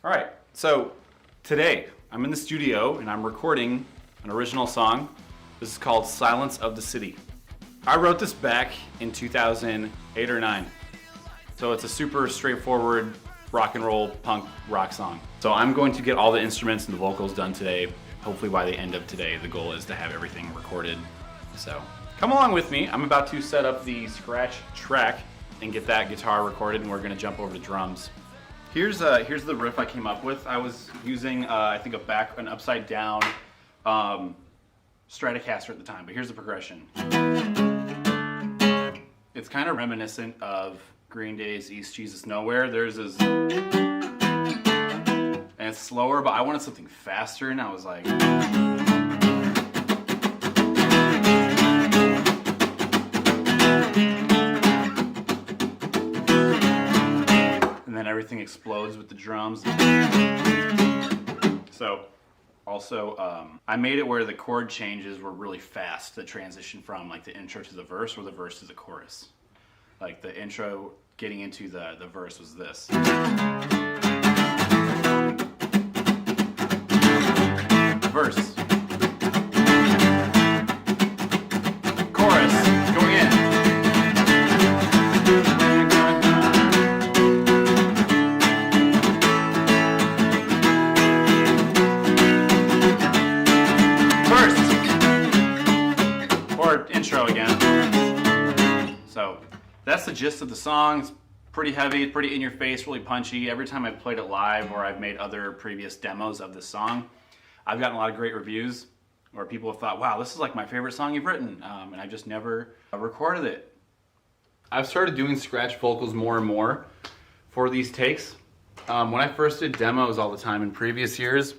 All right, so today I'm in the studio and I'm recording an original song. This is called Silence of the City. I wrote this back in 2008 or 9. So it's a super straightforward rock and roll punk rock song. So I'm going to get all the instruments and the vocals done today. Hopefully by the end of today, the goal is to have everything recorded. So come along with me. I'm about to set up the scratch track and get that guitar recorded, and we're gonna jump over to drums. Here's the riff I came up with. I was using, I think, an upside down Stratocaster at the time, but here's the progression. It's kind of reminiscent of Green Day's East Jesus Nowhere. There's this, and it's slower, but I wanted something faster, and I was like, and then everything explodes with the drums. So, also, I made it where the chord changes were really fast, the transition from like the intro to the verse or the verse to the chorus. Like the intro getting into the verse was this. Verse. Chorus. Going in. Verse. Or intro again. So that's the gist of the song. It's pretty heavy, pretty in your face, really punchy. Every time I've played it live or I've made other previous demos of this song, I've gotten a lot of great reviews where people have thought, wow, this is like my favorite song you've written, and I've just never recorded it. I've started doing scratch vocals more and more for these takes. When I first did demos all the time in previous years,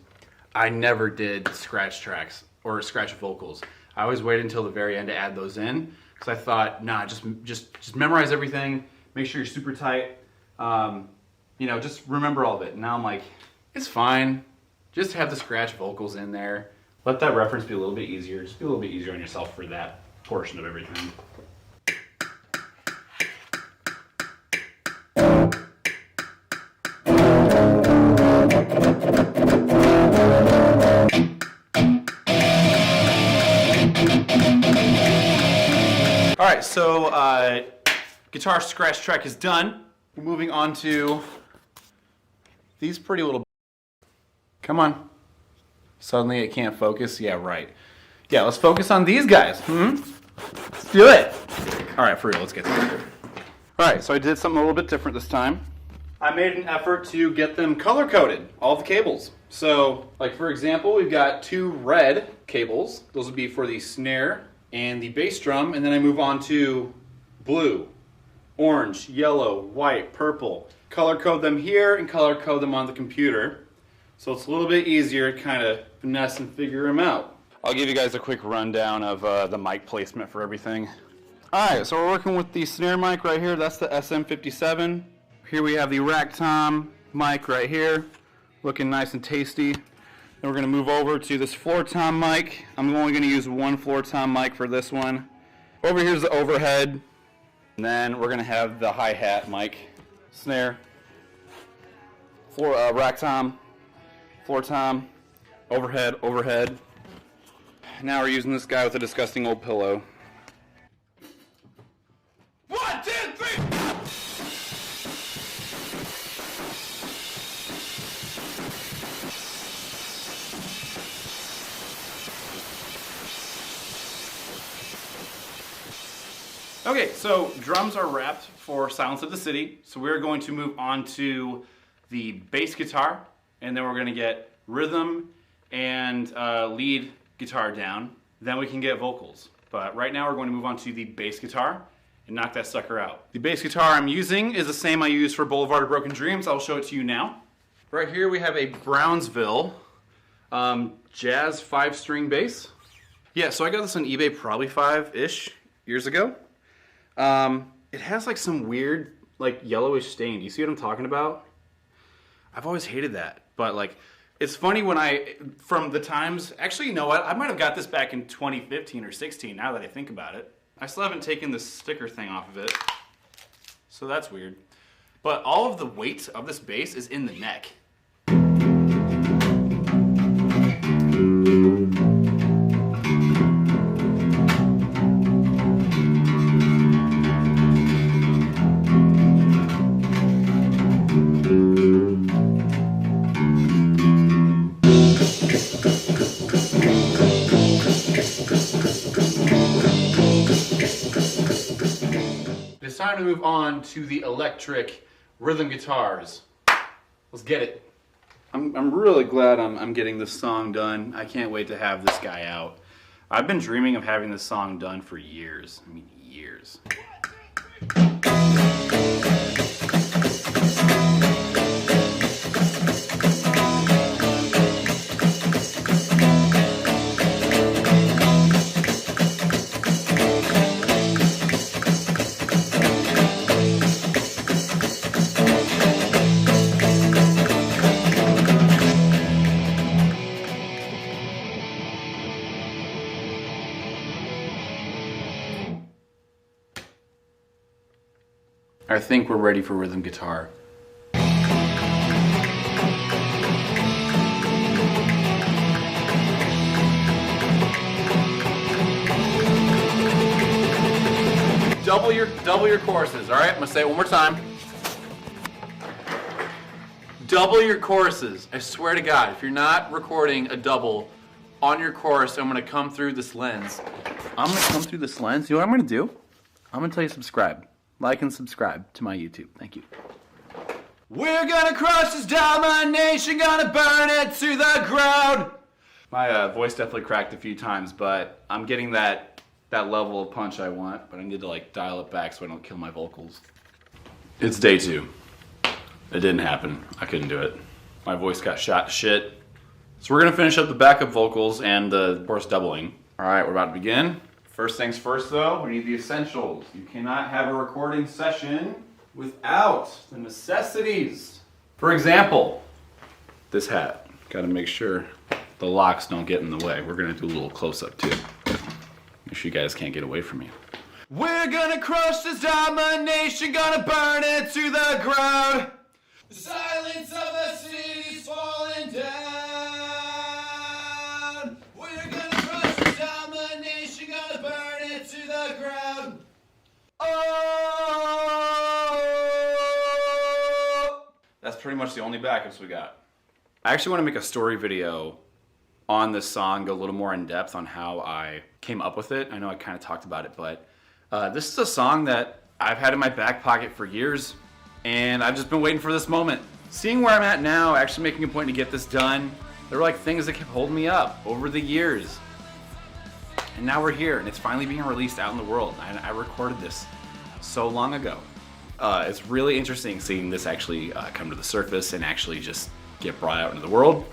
I never did scratch tracks or scratch vocals. I always waited until the very end to add those in, because I thought, nah, just memorize everything, make sure you're super tight, just remember all of it. And now I'm like, it's fine. Just have the scratch vocals in there. Let that reference be a little bit easier. Just be a little bit easier on yourself for that portion of everything. All right, so guitar scratch track is done. We're moving on to these pretty little. Come on. Suddenly it can't focus? Yeah, right. Yeah, let's focus on these guys. Let's do it. All right, for real, let's get started. All right, so I did something a little bit different this time. I made an effort to get them color-coded, all the cables. So, like for example, we've got 2 red cables. Those would be for the snare and the bass drum, and then I move on to blue, orange, yellow, white, purple. Color code them here and color code them on the computer. So it's a little bit easier to kind of finesse and figure them out. I'll give you guys a quick rundown of the mic placement for everything. Alright, so we're working with the snare mic right here. That's the SM57. Here we have the rack tom mic right here, looking nice and tasty. Then we're going to move over to this floor tom mic. I'm only going to use one floor tom mic for this one. Over here's the overhead. And then we're going to have the hi-hat mic, snare, floor rack tom, floor tom, overhead, overhead. Now we're using this guy with a disgusting old pillow. 1, 2, 3! Okay, so drums are wrapped for Silence of the City. So we're going to move on to the bass guitar, and then we're going to get rhythm and lead guitar down. Then we can get vocals. But right now we're going to move on to the bass guitar and knock that sucker out. The bass guitar I'm using is the same I used for Boulevard of Broken Dreams. I'll show it to you now. Right here we have a Brownsville jazz 5-string bass. Yeah, so I got this on eBay probably 5-ish years ago. It has like some weird like yellowish stain. Do you see what I'm talking about? I've always hated that, but like it's funny when from the times, actually, you know what? I might have got this back in 2015 or 16 now that I think about it. I still haven't taken the sticker thing off of it, so that's weird. But all of the weight of this bass is in the neck. time to move on to the electric rhythm guitars. Let's get it. I'm really glad I'm getting this song done. I can't wait to have this guy out. I've been dreaming of having this song done for years. I mean, years. I think we're ready for rhythm guitar. Double your choruses, all right? I'm gonna say it one more time. Double your choruses. I swear to God, if you're not recording a double on your chorus, I'm gonna come through this lens. I'm gonna come through this lens. You know what I'm gonna do? I'm gonna tell you to subscribe. Like and subscribe to my YouTube. Thank you. We're gonna crush this domination, gonna burn it to the ground. My voice definitely cracked a few times, but I'm getting that level of punch I want, but I need to like dial it back so I don't kill my vocals. It's day 2. It didn't happen. I couldn't do it. My voice got shot to shit. So we're gonna finish up the backup vocals and the chorus doubling. All right, we're about to begin. First things first though, we need the essentials. You cannot have a recording session without the necessities. For example, this hat. Gotta make sure the locks don't get in the way. We're gonna do a little close-up too. Make sure you guys can't get away from me. We're gonna crush this domination, gonna burn it to the ground. The silence of the city's falling down. We're gonna crush this domination, gonna burn it to the ground. Oh! That's pretty much the only backups we got. I actually want to make a story video on this song, go a little more in depth on how I came up with it. I know I kind of talked about it, but this is a song that I've had in my back pocket for years, and I've just been waiting for this moment. Seeing where I'm at now, actually making a point to get this done, there were like things that kept holding me up over the years. And now we're here, and it's finally being released out in the world. I recorded this so long ago. It's really interesting seeing this actually come to the surface and actually just get brought out into the world.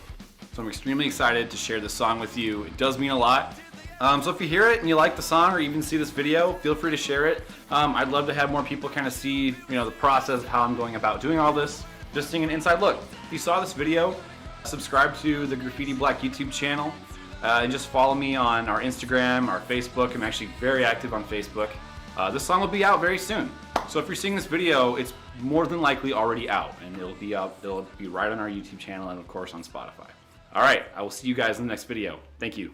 So I'm extremely excited to share this song with you. It does mean a lot. So if you hear it and you like the song or even see this video, feel free to share it. I'd love to have more people kind of see, the process of how I'm going about doing all this. Just seeing an inside look. If you saw this video, subscribe to the Graffiti Black YouTube channel. And just follow me on our Instagram, our Facebook. I'm actually very active on Facebook. This song will be out very soon. So if you're seeing this video, it's more than likely already out, and it'll be right on our YouTube channel and of course on Spotify. All right, I will see you guys in the next video. Thank you.